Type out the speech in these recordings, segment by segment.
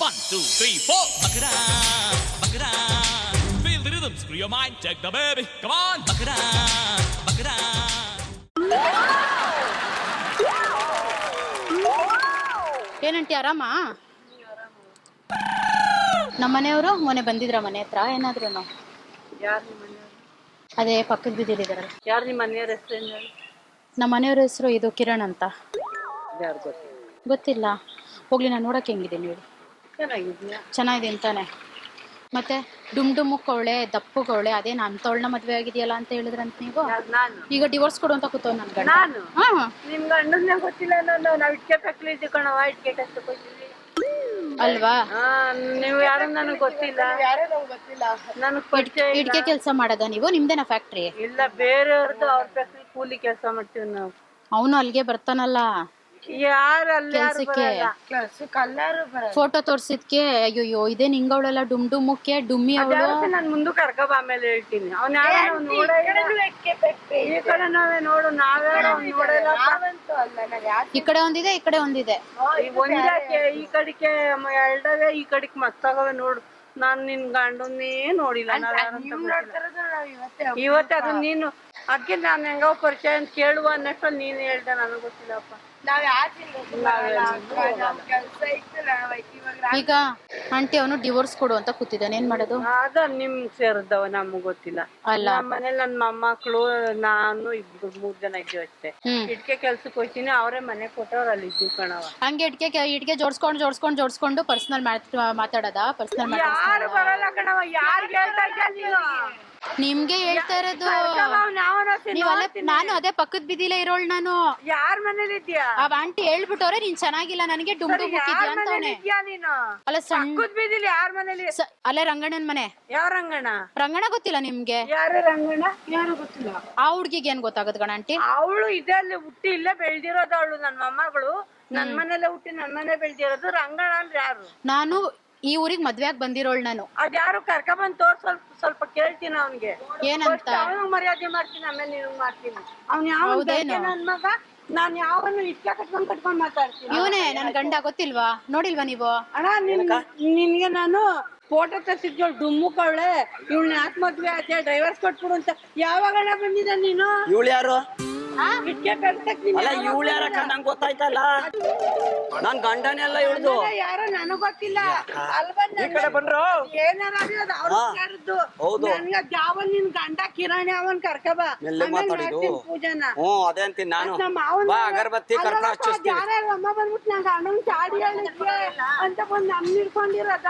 1, 2, 3, 4. Bakara, bakara. Feel the rhythm, screw your mind, take the baby. Come on, bakara, bakara. ಏನಂಟಿ ಆರಾಮ? ನಮ್ಮನೆಯವರು ಮೊನ್ನೆ ಬಂದಿದ್ರ ಮನೆ ಹತ್ರ ಏನಾದ್ರು? ಯಾರು ನಿಮ್ಮ ಮನೆಯವರು? ಅದೇ ಪಕ್ಕದ ಬಿದ್ದಿದ್ದಾರಲ್ಲ. ಯಾರು ನಿಮ್ಮ ಮನೆಯವ್ರ ಹೆಸರು ಏನು? ನಮ್ಮ ಮನೆಯವ್ರ ಹೆಸರು ಇದು ಕಿರಣ್ ಅಂತ. ಯಾರು ಗೊತ್ತಿಲ್ಲ. ಗೊತ್ತಿಲ್ಲ. ಹೋಗ್ಲಿ, ನಾನು ನೋಡಕ್ಕೆ ಹೆಂಗಿದ್ದೀನಿ ಹೇಳಿ? ಚೆನ್ನಾಗಿದ್ಯಾ? ಚೆನ್ನಾಗಿದ್ದೀನಿ ತಾನೆ. ಮತ್ತೆ ಡುಮ್ಕವಳೆ ದಪ್ಪಗವಳೆ, ಅದೇ ನಾನು ತೊಳ್ನ ಮದ್ವೆ ಆಗಿದೆಯಲ್ಲ ಅಂತ ಹೇಳಿದ್ರಂತ ನೀವು. ನಾನು ಈಗ ಡಿವೋರ್ಸ್ ಕೊಡು ಅಂತ ಕೂತವ್ ನನ್ ಗಂಡ. ನಾನು ನಿಮ್ ಗಂಡನ್ನೇ ಗೊತ್ತಿಲ್ಲ. ನಾವು ಇಟ್ಕೆ ತಕ್ಲಿದ್ವಿ ಕಣವ, ಇಟ್ಕೆ ಕಷ್ಟಪಟ್ಟಿದ್ವಿ ಅಲ್ವಾ? ನೀವು ಯಾರು ನನಗೆ ಗೊತ್ತಿಲ್ಲ. ನನಗೆ ಪರಿಚಯ ಇಟ್ಕೆ ಕೆಲಸ ಮಾಡದ ನೀವು? ನಿಮ್ದೇನಾ ಫ್ಯಾಕ್ಟ್ರಿ? ಇಲ್ಲ, ಬೇರೆಯವ್ರದ್ದು. ಅವ್ರ ಫ್ಯಾಕ್ಟ್ರಿ ಕೂಲಿ ಕೆಲಸ ಮಾಡ್ತೀವಿ ನಾವು. ಅವನು ಅಲ್ಲಿಗೆ ಬರ್ತಾನಲ್ಲ ಯಾರು ಅಲ್ಲಿ ಕೆಲ್ಸಕ್ಕೆ. ಫೋಟೋ ತೋರ್ಸಿದ್ಕೆ ಅಯ್ಯೋ ಇದೇ ನಿಂಗವಳೆಲ್ಲ ಡುಮ್ಕೆ ಡುಮ್ಮಿ ಅವಳು. ನಾನು ಮುಂದಕ್ಕೆ ಕರ್ಕಬ, ಆಮೇಲೆ ಹೇಳ್ತೀನಿ. ಅವ್ನ ಯಾರು ನೋಡ ಈ ಕಡೆ ನಾವೇ ನೋಡು, ನಾವ್ಯಾರು ನೋಡಲ್ಲ. ಈ ಕಡೆ ಒಂದಿದೆ, ಈ ಕಡೆ ಒಂದಿದೆ. ಒಂದಕ್ಕೆ ಈ ಕಡೆಗೆ ಎರಡವೇ, ಈ ಕಡೆಗೆ ಮತ್ತಾಗವೆ ನೋಡು. ನಾನ್ ನಿನ್ ಗಂಡನ್ನೇ ನೋಡಿಲ್ಲ. ಇವತ್ತೇ ಅದು ನೀನು ಅಕ್ಕಿ ನಾನು ಹೆಂಗ ಪರಿಚಯ ಅಂತ ಕೇಳುವ ಅನ್ನಷ್ಟು ನೀನು ಹೇಳ್ದೆ. ನನಗೆ ಗೊತ್ತಿಲ್ಲಪ್ಪ. ಈಗ ಆಂಟಿ ಅವನು ಡಿವೋರ್ಸ್ ಕೊಡು ಅಂತ ಕೂತಿದ್ದಾನೆ. ಏನ್ ಮಾಡೋದು? ಅದ ನಿಮ್ ಸೇರಿದವ, ನಮಗ್ ಗೊತ್ತಿಲ್ಲ. ಅಲ್ಲ, ನಮ್ಮ ಮನೇಲಿ ನನ್ನ ಮೊಮ್ಮಕ್ಳು, ನಾನು ಇಬ್ರು 3 ಜನ ಇದ್ದೀವಿ ಅಷ್ಟೇ. ಇಟ್ಕೆ ಕೆಲ್ಸಕ್ಕೆ ಹೋಗ್ತೀನಿ, ಅವರೇ ಮನೆ ಕೊಟ್ಟವ್ರು ಅಲ್ಲಿ ಇದ್ದೀವಿ ಕಣವ. ಹಂಗೆ ಇಟ್ಕೆ ಜೋಡ್ಸ್ಕೊಂಡು ಪರ್ಸನಲ್ ಮಾತಾಡೋದ? ಪರ್ಸನಲ್ ಯಾರು ಬರಲ್ಲ ಕಣವ. ಯಾರಿಗೆ ಹೇಳ್ತಾ ಇದ್ಯಾ ನೀನು? ನಿಮ್ಗೆ ಹೇಳ್ತಾ ಇರೋದು. ನಾನು ಅದೇ ಪಕ್ಕದ ಬಿದ್ದಿಲ್ಲ ಇರೋಳ್. ನಾನು ಯಾರ ಮನೇಲಿ ಇದ್ಯಾ? ಆ ಆಂಟಿ ಹೇಳ್ಬಿಟ್ಟವ್ರೆ ನೀನ್ ಚೆನ್ನಾಗಿಲ್ಲ ನನಗೆ ಡುಮ್ಡು ಮುಟ್ಟಿದ್ಯಾ ಅಂತವನೆ. ನೀನು ಅಲ್ಲ ಸಣ್ಣ ಬಿದ್ದಿಲ್ಲ. ಯಾರ ಮನೇಲಿ? ಅಲ್ಲೇ ರಂಗಣ್ಣನ್ ಮನೆ. ಯಾವ ರಂಗಣ್ಣ? ರಂಗಣ್ಣ ಗೊತ್ತಿಲ್ಲ ನಿಮ್ಗೆ? ಯಾರು ರಂಗಣ್ಣ? ಯಾರು ಗೊತ್ತಿಲ್ಲ. ಆ ಹುಡ್ಗಿಗೆ ಏನ್ ಗೊತ್ತಾಗತ್ ಗಣ ಆಂಟಿ? ಅವಳು ಇದೇ ಅಲ್ಲಿ ಹುಟ್ಟಿ ಇಲ್ಲೇ ಬೆಳ್ದಿರೋದು. ಅವಳು ನನ್ನ ಮೊಮ್ಮಗಳು ನನ್ ಮನೇಲೆ ಹುಟ್ಟಿ ನನ್ ಮನೆ ಬೆಳ್ದಿರೋದು. ರಂಗಣ್ಣ ಅಂದ್ರೆ ಯಾರು? ನಾನು ಈ ಊರಿಗೆ ಮದ್ವೆ ಆಗಿ ಬಂದಿರೋಳ್ ನಾನು. ಅದ್ಯಾರು ಕರ್ಕೊಂಡ್ ತೋರ್ ಸ್ವಲ್ಪ ಕೇಳ್ತೀನಿ ಅವನ್ಗೆ ಏನಂತ. ಅವನು ಮರ್ಯಾದೆ ಮಾಡ್ತೀನಿ, ಆಮೇಲೆ ನೀನು ಮಾಡ್ತೀನಿ. ಅವ್ನ ಯಾವ ನನ್ ಮಗ? ನಾನ್ ಯಾವನು ಇಟ್ಕ ಕಟ್ಕೊಂಡ್ ಮಾತಾಡ್ತೀನಿ. ಇವನೇ ನನ್ ಗಂಡ. ಗೊತ್ತಿಲ್ವಾ? ನೋಡಿಲ್ವಾ ನೀವು? ಅಣ್ಣ ನಿನ್ಗೆ ನಾನು ಫೋಟೋ ತರಿಸಿದ್ಯೋ ಡುಮ್ಮುಕವಳೆ, ಇವ್ನ ಯಾಕೆ ಮದ್ವೆ ಆಯ್ತೆ, ಡ್ರೈವರ್ಸ್ ಕೊಟ್ಬಿಡು ಅಂತ. ಯಾವಾಗ ಬಂದಿದ್ದ ನೀನು? ಇವಳು ಯಾರು? ಇಟ್ಕೆ ಕಳ್ಸಕ್ ಅಲ್ಲ ಇವಳು ಯಾರ ನಂಗೆ ಗೊತ್ತಾಯ್ತಲ್ಲ. ನನ್ ಗಂಡನೆಲ್ಲ ಇವಳ್ದು. ಯಾರೋ ನನಗ್ ಗೊತ್ತಿಲ್ಲ. ಈ ಕಡೆ ಬಂದ್ರು. ಹೌದು. ನನ್ಗ ಜಾವನ್ ನಿನ್ ಗಂಡ ಕಿರಾಣಿ ಅವನ್ ಕರ್ಕಬ. ಮೆಲ್ಲ ಮಾತಾಡಿದು. ಪೂಜೆನ ಅದೇ ಅಂತೀನಿ ನಾನು. ಬಾ ಅಗರಬತ್ತಿ ಕರ್ಕ ಹಚ್ಚಿಸ್ತೀನಿ. ಅಮ್ಮ ಬಂದ್ಬಿಟ್ಟು ನಂಗೆ ಅಣ್ಣನ್ ಚಾಡಿ ಹೇಳಿದ್ದೆ ಅಂತ ಬಂದ್ ನಮ್ ನಿಡ್ಕೊಂಡಿರೋದ.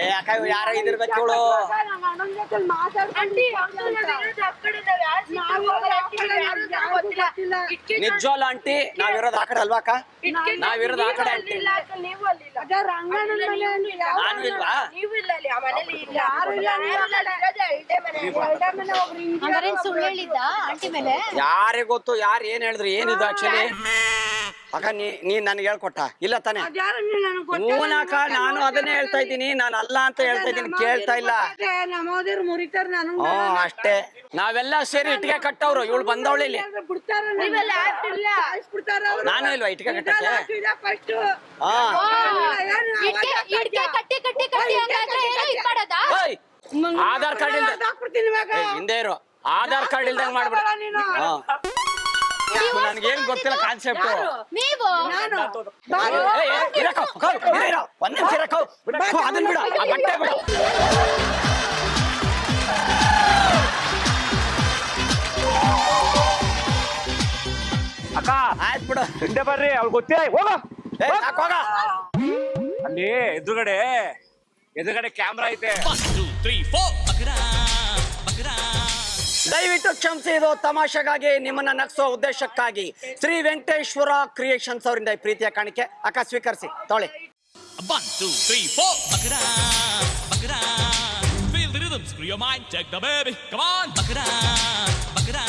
ಏ ಅಕ್ಕ ಯಾರ ಇದಿರ್ಬೇಕು ಇವಳು? ಅಣ್ಣನ್ ಜೊತೆ ಮಾತಾಡ್ಕೊಂಡು ನಿಜವಲ್ಲ ಆಂಟಿ? ನಾವಿರೋದು ಆ ಕಡೆ ಅಲ್ವಾ ಅಕ್ಕ? ನಾವಿರೋದು ಆ ಕಡೆ ಆಂಟಿ. ನಾನು ಇಲ್ವಾ? ಸುಳ್ಳು ಹೇಳಿದ್ದ ಆಂಟಿ ಮೇಲೆ? ಯಾರಿಗೆ ಗೊತ್ತು ಯಾರು ಏನ್ ಹೇಳಿದ್ರು ಏನಿದು ಆಕ್ಚುಲಿ? ಅಕ್ಕ ನೀನ್ ನನ್ಗೆ ಹೇಳ್ಕೊಟ್ಟ ಇಲ್ಲ ತಾನೆ? ಅಕ್ಕ ನಾನು ಅದನ್ನೇ ಹೇಳ್ತಾ ಇದ್ದೀನಿ. ನಾನು ಅಲ್ಲ ಅಂತ ಹೇಳ್ತಾ ಇದ್ದೀನಿ, ಕೇಳ್ತಾ ಇಲ್ಲ. ನಮ್ಮೋದಿರು ಮುರಿತಾರ. ಅಷ್ಟೇ. ನಾವೆಲ್ಲ ಸೇರಿ ಇಟ್ಟಿಗೆ ಕಟ್ಟವ್ರು. ಇವಳು ಬಂದವಳು ಇಲ್ಲಿ. ನಾನು ಇಲ್ವಾ ಇಟ್ಟಿಗೆ ಕಟ್ಟಕ್ಕೆ? ಆಧಾರ್ ಕಾರ್ಡ್ ಹಿಂದೆ ಇರೋ. ಆಧಾರ್ ಕಾರ್ಡ್ ಇಲ್ದಂಗ್ ಮಾಡ್ಬಿಡ. ನನ್ಗೇನ್ ಗೊತ್ತಿಲ್ಲ ಕಾನ್ಸೆಪ್ಟ್. ಒಂದ್ ನಿಮಿಷ ಇರಕೋ. ಅದನ್ನ ಬಿಡ, ಆ ಬಟ್ಟೆ ಬಿಡ. ಅಕ್ಕ ಆಯ್ತು ಬಿಡು. ಹಿಂದೆ ಬರ್ರಿ, ಅವ್ಳು ಗೊತ್ತಿಲ್ಲ. ಹೋಗ ಹೋಗ. ಅಲ್ಲಿ ಎದುರುಗಡೆ ಕ್ಯಾಮ್ರಾ ಐತೆ. 1, 2, 3, 4. Bakara, bakara. ದಯವಿಟ್ಟು ಕ್ಷಮಿಸಿ, ಇದು ತಮಾಷೆಗಾಗಿ ನಿಮ್ಮನ್ನ ನಗಿಸುವ ಉದ್ದೇಶಕ್ಕಾಗಿ ಶ್ರೀ ವೆಂಕಟೇಶ್ವರ ಕ್ರಿಯೇಷನ್ಸ್ ಅವರಿಂದ ಈ ಪ್ರೀತಿಯ ಕಾಣಿಕೆ. ಅಕ್ಕ ಸ್ವೀಕರಿಸಿ, ತೊಳಿ. 1, 2, 3, 4. Bakara, bakara. Feel the rhythm, screw your mind, take the baby. Come on, bakara, bakara.